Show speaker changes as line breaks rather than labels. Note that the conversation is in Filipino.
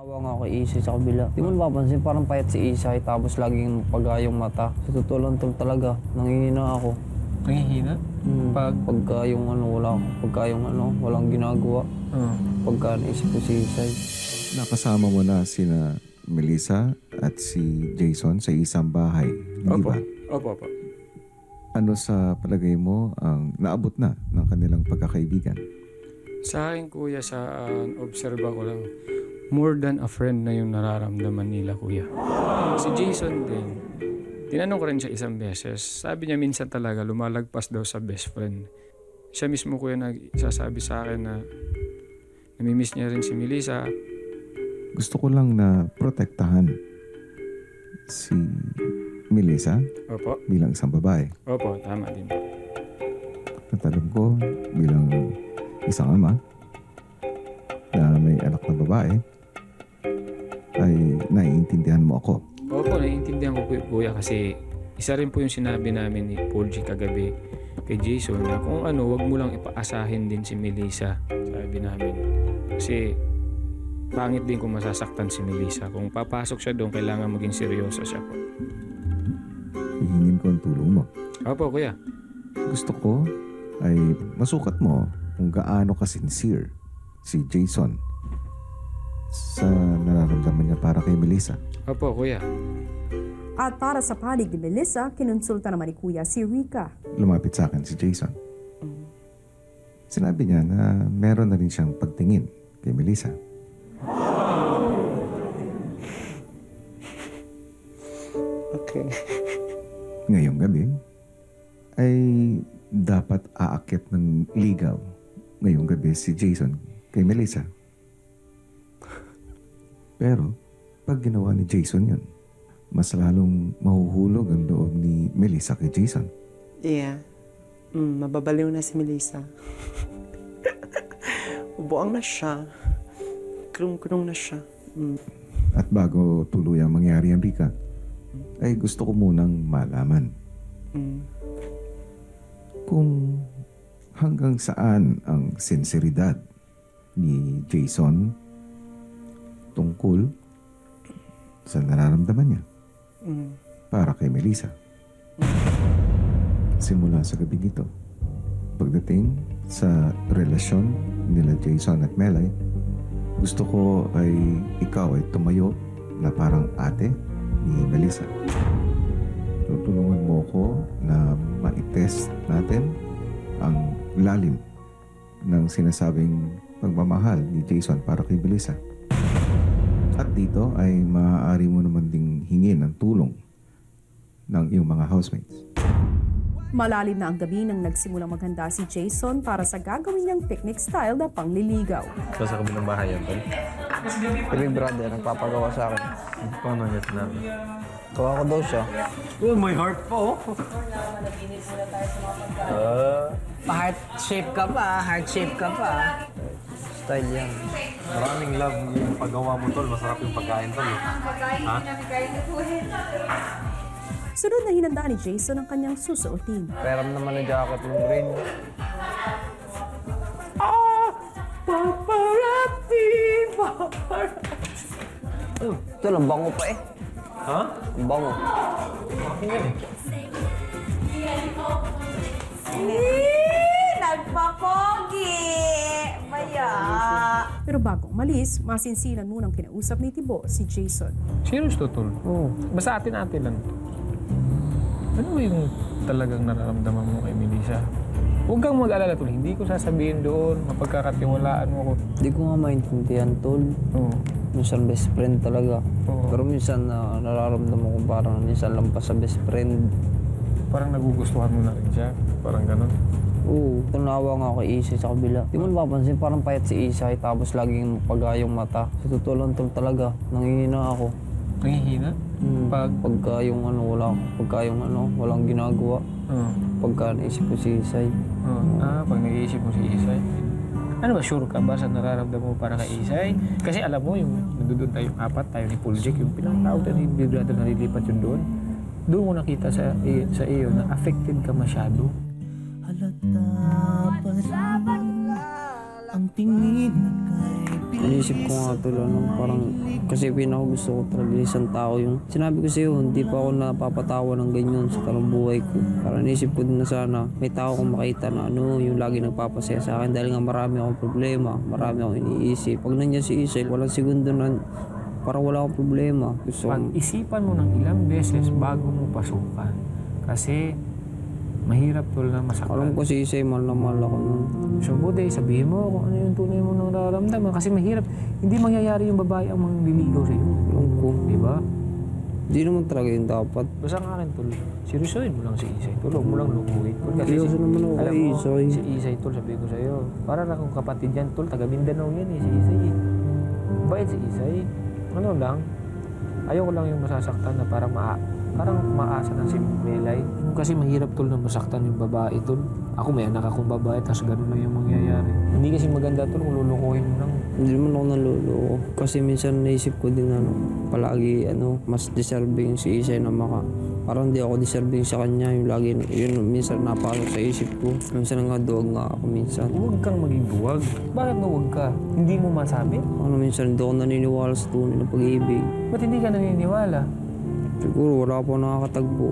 Naawa nga kay Isay sa kabila. Di mo napapansin, parang payat si Isay tapos laging pagayong mata. Sa totoo lang tol talaga, nangihina ako.
Nangihina?
Pagka yung walang ginagawa. Pagka naisip ko si Isay.
Nakasama mo na sina Melissa at si Jason sa isang bahay, di ba?
Opo.
Ano sa palagay mo ang naabot na ng kanilang pagkakaibigan?
Sa akin, kuya, sa obserba ko lang, more than a friend na yung nararamdaman nila, kuya. Si Jason din, tinanong ko rin siya isang beses. Sabi niya minsan talaga lumalagpas daw sa best friend. Siya mismo, kuya, nagsasabi sa akin na namimiss niya rin si Melissa.
Gusto ko lang na protektahan si Melissa
Opo.
bilang isang babae.
Opo, tama din.
At alam ko bilang isang ama na may anak na babae ay naiintindihan mo ako.
Opo, naiintindihan ko po, kuya, kasi isa rin po yung sinabi namin ni Paul G kagabi kay Jason na kung ano, wag mo lang ipaasahin din si Melissa, sabi namin. Kasi pangit din kung masasaktan si Melissa. Kung papasok siya doon, kailangan maging seryoso siya po.
Hihingin ko ang tulong mo.
Opo, kuya.
Gusto ko ay masukat mo kung gaano ka sincere si Jason sa nararamdaman niya para kay Melissa.
Opo, kuya.
At para sa panig ni Melissa, kinonsulta naman ni Kuya si Rica.
Lumapit sa akin si Jason. Sinabi niya na meron na rin siyang pagtingin kay Melissa.
Okay.
Ngayong gabi ay dapat aakit ng ligaw ngayong gabi si Jason kay Melissa. Pero pag ginawa ni Jason yun, mas lalong mahuhulog ang loob ni Melissa kay Jason.
Yeah. Mababaliw na si Melissa. Buang na siya. Krung-krung na siya.
At bago tuluyang mangyari ang Rika, ay gusto ko munang malaman kung hanggang saan ang sinseridad ni Jason tungkol sa nararamdaman niya para kay Melissa. Simula sa gabing ito, pagdating sa relasyon nila Jason at Melay, gusto ko ay ikaw ay tumayo na parang ate ni Melissa. Tutulungan mo ko na ma-test natin ang lalim ng sinasabing pagmamahal ni Jason para kay Melissa. At dito ay maaari mo naman ding hingin ang tulong ng iyong mga housemates.
Malalim na ang gabi nang nagsimulang maghanda si Jason para sa gagawin niyang picnic style na pangliligaw.
So, sa kabilang bahay yan, tol?
Kami brother, nagpapagawa sa akin.
Paano niya sinabi?
Kawa ko daw siya.
Oh, my heart po.
Heart shape ka pa, heart shape ka pa.
Style yan.
Maraming love yung paggawa mo, tol. Masarap yung pagkain, tol. Ha?
Sunod na hinanda ni Jason ang kanyang susuotin.
Peram naman ang jacket ng green. Ito lang, bango pa eh.
Ha?
Ang bango.
Nagpapogi! Maya!
Pero bago umalis, masinsinan munang kinausap ni Tibo si Jason.
Serious to, tol?
Oo.
Basta atin-atin lang. Ano yung talagang nararamdaman mo kay Melissa? Huwag kang mag-alala, tol. Hindi ko sasabihin doon. Mapagkakatiwalaan mo ko.
Hindi ko nga maintindihan, tol.
Oo.
Minsan best friend talaga.
Oo.
Pero minsan nararamdaman ko parang minsan lang pa sa best friend.
Parang nagugustuhan mo na rin siya. Parang ganun.
Oo, tunawa nga kay Isay sa kabila. Di mo napapansin, parang payat si Isay tapos laging pagayong mata. Sa totoo lang tol talaga, nangihina ako.
Nangihina?
Pagka walang ginagawa.
Oo.
Pagka naisip ko si Isay.
Pag nag-iisip mo si Isay. Ano ba, sure ka ba sa nararamdaman mo para kay Isay? Kasi alam mo, yung nandun tayo, apat tayo ni Puljic, yung pinatawag tayo ni Big Brother na nililipat yun doon. Doon mo nakita sa iyo na affected ka masyado.
Halata pa rin ang tingin na kay
Inisip ko nga tol, parang kasi pinakagusto ko talaga isang tao yung sinabi ko sa'yo, hindi pa ako napapatawa ng ganyan sa talang buhay ko. Parang inisip ko din na sana may tao kong makita na yung lagi nagpapasaya sa akin dahil nga marami akong problema, marami akong iniisip. Pag nandiyan si Isel, walang segundo na parang wala akong problema.
Pag-isipan mo ng ilang beses bago mo pasukan. Kasi mahirap tol na
Alam
masaktan.
ko si Isel, mahal na mahal ako nun.
So buti, sabihin mo kung ano yung tunay mo nang nararamdaman. Kasi mahirap. Hindi mangyayari yung babae ang mangliligaw sa'yo.
Alam ko.
Di ba?
Hindi naman talaga yun dapat.
Basta ang akin tol, seryosohin mo lang si Isay tol. Huwag mo lang lukuhin tol. Kasi
Seryoso naman ako
alam
kay
mo,
Isay.
si Isay tol, sabi ko sa'yo. Para na kung kapatid yan tol, taga Mindanao yan si Isay. Bait si Isay. Ano lang, ayoko lang yung masasaktan na parang maasa ng si Melay. Kasi mahirap tol na masaktan yung babae tol. Ako may anak akong babae, tapos ganun lang yung mangyayari. Hindi kasi maganda tol kung lulukuhin mo lang.
Hindi naman ako naluloko. Kasi minsan naisip ko din palagi mas deserving si Isay na parang di ako deserving sa kanya. Yung lagi, yun minsan napasok sa isip ko. Minsan nga duwag nga ako minsan.
Huwag kang maging duwag. Bakit na huwag ka? Hindi mo masabi?
Minsan hindi ako naniniwala sa tunay na pag-ibig.
Ba't hindi ka naniniwala?
Siguro wala pa nakakatagpo.